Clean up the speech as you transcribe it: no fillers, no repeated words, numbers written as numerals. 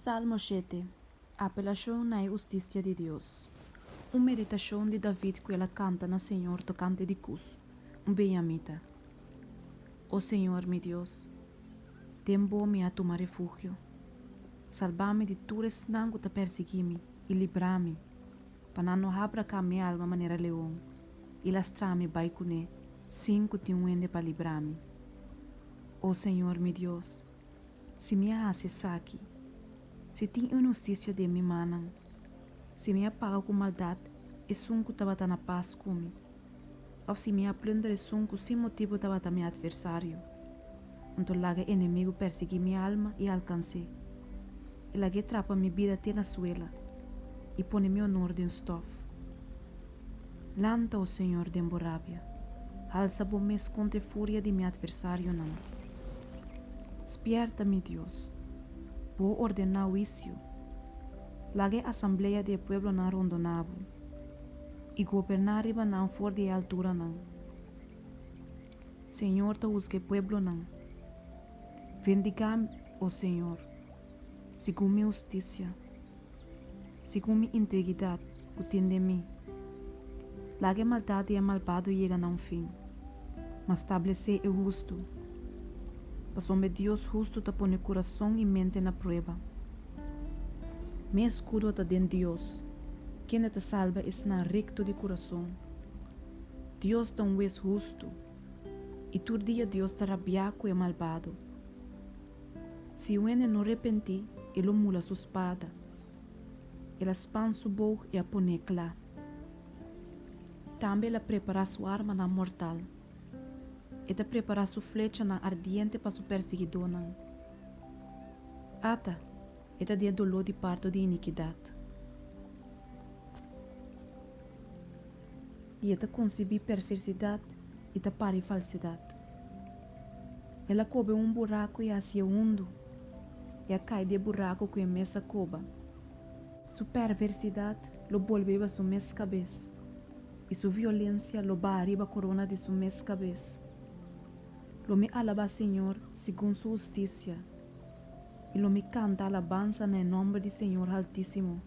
Salmo 7. Apelação na justiça de Deus. Uma meditação de David que ela canta na Senhor tocante de Cus, benjamita. Ó Senhor, meu Deus, tembo-me a tomar refúgio. Salva-me de tudo nango te persegui-me e livra-me, para não abra cá minha alma maneira leão, e lastra-me baicune, cinco te uende para livrar-me. Ó Senhor, meu Deus, se me hace saque, se tem injustiça de me manam, se me apaga com maldade, e sunco tabata na paz comigo, ou se me aplundra e sunco sem motivo tabata meu adversário, então laga inimigo persegui minha alma e alcancei, e laga trapa minha vida até na suela, e põe meu honor de stof. Lanta, o Senhor, de emborrábia, alça bom mes contra a fúria de meu adversário não. Despierta-me, Deus, vou ordenar o juízo. Lague assembleia de pueblo na rondonavo e governar riba não for de altura não. Senhor, ta usque pueblo não. Vendiga-me, ó Senhor, segundo minha justiça, segundo minha integridade, utende-me. Lague maldade e malvado chega a um fim, mas estabelecer o justo. Passou-me Deus justo ta põe coração e mente na prova. Me escudo ta den Deus, quem te salva está recto de coração. Deus ta um juez justo, e todo dia Deus ta rabiaco e malvado. Se o ene não arrepenti, ele mula sua espada, ele espan su bow e a pone clá. Também ele prepara sua arma na mortal, e te prepara sua flecha na ardiente para su perseguidor não. Ata, eta dia dolor de parto de iniquidade. E eta concebi perversidade e ta pare falsidade. Ela cobre buraco e hacia undo, e a cai de buraco que a mesa coba. Su perversidade lo volveva a su mes cabeça, e su violência lo ba arriba a corona de su mes cabeça. Lo me alaba Senhor segundo su justiça, e lo me canta alabanza no nome do Senhor Altíssimo.